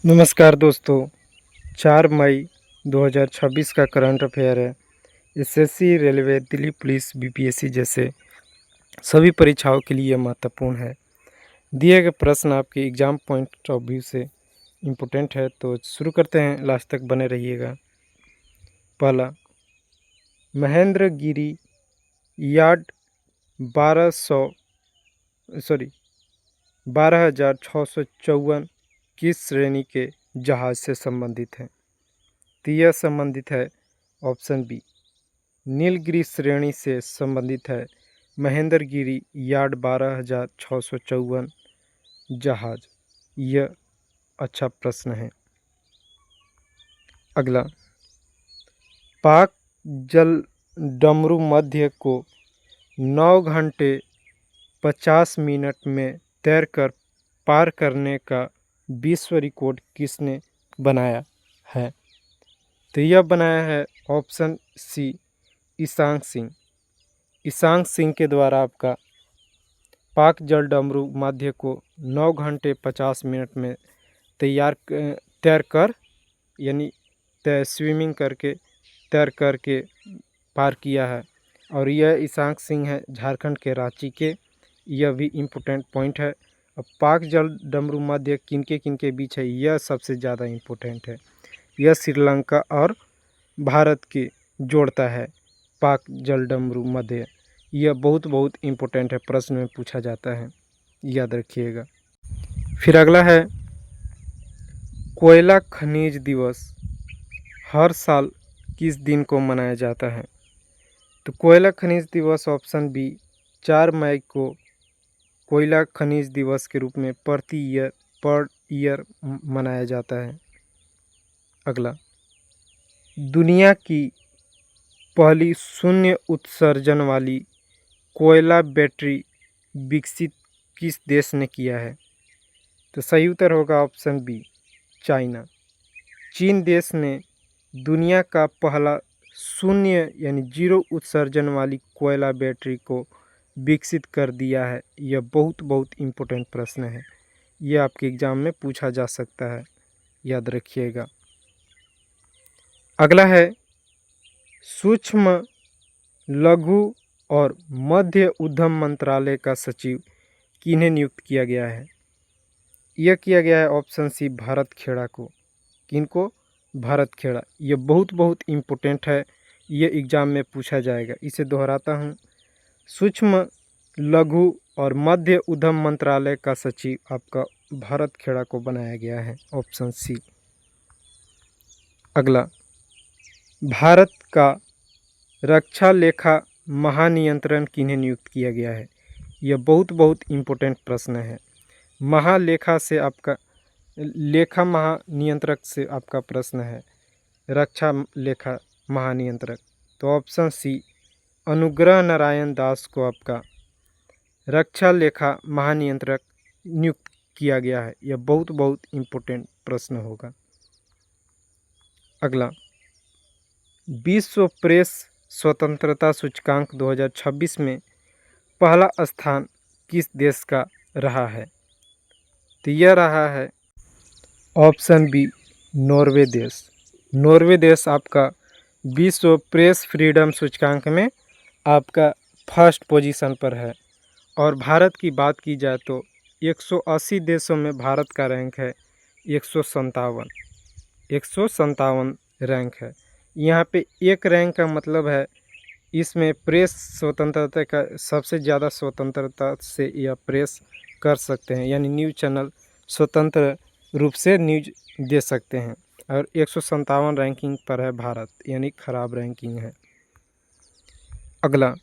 नमस्कार दोस्तों। 4 मई 2026 का करंट अफेयर है। SSC, railway, Delhi police, BPSC जैसे सभी परीक्षाओं के लिए महत्वपूर्ण है। दिए गए प्रश्न आपके एग्ज़ाम पॉइंट ऑफ व्यू से इम्पोर्टेंट है, तो शुरू करते हैं, लास्ट तक बने रहिएगा। पहला, महेंद्रगिरी यार्ड 12,654 किस श्रेणी के जहाज़ से संबंधित है? तो यह संबंधित है ऑप्शन बी, नीलगिरी श्रेणी से संबंधित है महेंद्रगिरी यार्ड 12,654 जहाज। यह अच्छा प्रश्न है। अगला, पाक जल डमरू मध्य को 9 घंटे 50 मिनट में तैरकर पार करने का विश्व रिकॉर्ड किसने बनाया है? तो यह बनाया है ऑप्शन सी, ईशांक सिंह। ईशांक सिंह के द्वारा आपका पाक जल डमरू मध्य को 9 घंटे 50 मिनट में तैर कर यानी स्विमिंग करके तैर करके पार किया है। और यह ईशांक सिंह है झारखंड के रांची के। यह भी इम्पोर्टेंट पॉइंट है। अब पाक जल डमरू मध्य किनके किनके बीच है, यह सबसे ज़्यादा इम्पोर्टेंट है। यह श्रीलंका और भारत के जोड़ता है पाक जल डमरू मध्य। यह बहुत इम्पोर्टेंट है, प्रश्न में पूछा जाता है, याद रखिएगा। फिर अगला है, कोयला खनिज दिवस हर साल किस दिन को मनाया जाता है? तो कोयला खनिज दिवस ऑप्शन बी, 4 मई को कोयला खनिज दिवस के रूप में पर ईयर मनाया जाता है। अगला, दुनिया की पहली शून्य उत्सर्जन वाली कोयला बैटरी विकसित किस देश ने किया है? तो सही उत्तर होगा ऑप्शन बी, चाइना। चीन देश ने दुनिया का पहला शून्य यानी जीरो उत्सर्जन वाली कोयला बैटरी को विकसित कर दिया है। यह बहुत इम्पोर्टेंट प्रश्न है। यह आपके एग्ज़ाम में पूछा जा सकता है, याद रखिएगा। अगला है, सूक्ष्म लघु और मध्य उद्यम मंत्रालय का सचिव किन्हें नियुक्त किया गया है? यह किया गया है ऑप्शन सी, भारत खेड़ा को। किनको? भारत खेड़ा। यह बहुत इम्पोर्टेंट है। यह एग्ज़ाम में पूछा जाएगा। इसे दोहराता हूँ, सूक्ष्म लघु और मध्य उद्यम मंत्रालय का सचिव आपका भारत खेड़ा को बनाया गया है, ऑप्शन सी। अगला, भारत का रक्षा लेखा महानियंत्रण किन्हें नियुक्त किया गया है? यह बहुत इम्पोर्टेंट प्रश्न है। महालेखा से आपका लेखा महानियंत्रक से आपका प्रश्न है, रक्षा लेखा महानियंत्रक। तो ऑप्शन सी, अनुग्रह नारायण दास को आपका रक्षा लेखा महानियंत्रक नियुक्त किया गया है। यह बहुत इम्पोर्टेंट प्रश्न होगा। अगला, विश्व प्रेस स्वतंत्रता सूचकांक 2026 में पहला स्थान किस देश का रहा है? तो यह रहा है ऑप्शन बी, नॉर्वे देश। नॉर्वे देश आपका विश्व प्रेस फ्रीडम सूचकांक में आपका फर्स्ट पोजीशन पर है। और भारत की बात की जाए तो 180 देशों में भारत का रैंक है 157 रैंक है। यहाँ पे एक रैंक का मतलब है इसमें प्रेस स्वतंत्रता का सबसे ज़्यादा स्वतंत्रता से यह प्रेस कर सकते हैं, यानी न्यूज़ चैनल स्वतंत्र रूप से न्यूज दे सकते हैं। और 157 रैंकिंग पर है भारत, यानी खराब रैंकिंग है। अगला,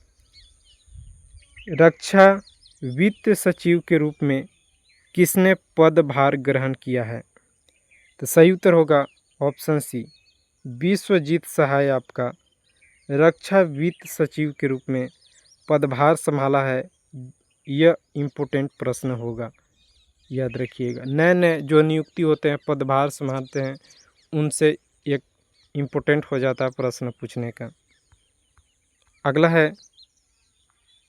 रक्षा वित्त सचिव के रूप में किसने पदभार ग्रहण किया है? तो सही उत्तर होगा ऑप्शन सी, विश्वजीत सहाय आपका रक्षा वित्त सचिव के रूप में पदभार संभाला है। यह इम्पोर्टेंट प्रश्न होगा, याद रखिएगा। नए जो नियुक्ति होते हैं, पदभार संभालते हैं, उनसे एक इम्पोर्टेंट हो जाता है प्रश्न पूछने का। अगला है,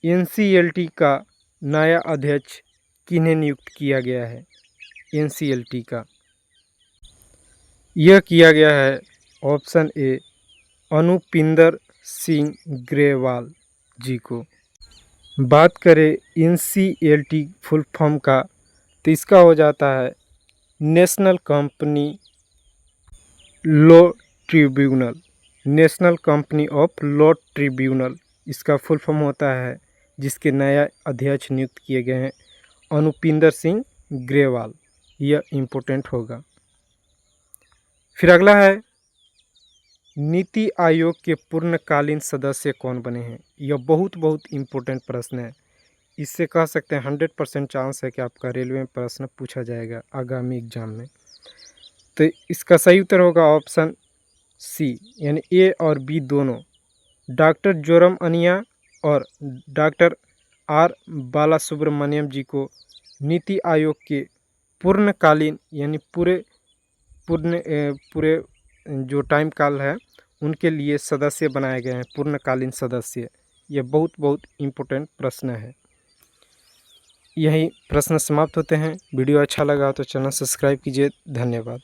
एनसीएलटी का नया अध्यक्ष किन्हें नियुक्त किया गया है? एनसीएलटी का यह किया गया है ऑप्शन ए अनुपिंदर सिंह ग्रेवाल जी को। बात करें NCLT फुल फॉर्म का तो इसका हो जाता है national company law tribunal. National company of law tribunal इसका फुल फॉर्म होता है, जिसके नया अध्यक्ष नियुक्त किए गए हैं अनुपिंदर सिंह ग्रेवाल। यह इम्पोर्टेंट होगा। फिर अगला है नीति आयोग के पूर्णकालीन सदस्य कौन बने हैं। यह बहुत इम्पोर्टेंट प्रश्न है। इससे कह सकते हैं 100% चांस है कि आपका रेलवे में प्रश्न पूछा जाएगा आगामी एग्जाम में। तो इसका सही उत्तर होगा ऑप्शन सी, यानी ए और बी दोनों। डॉक्टर जोरम अनिया और डॉक्टर आर बालासुब्रमण्यम जी को नीति आयोग के पूर्णकालीन यानी पूरे जो टाइम काल है उनके लिए सदस्य बनाए गए हैं, पूर्णकालीन सदस्य। ये बहुत इम्पोर्टेंट प्रश्न है। यही प्रश्न समाप्त होते हैं। वीडियो अच्छा लगा तो चैनल सब्सक्राइब कीजिए। धन्यवाद।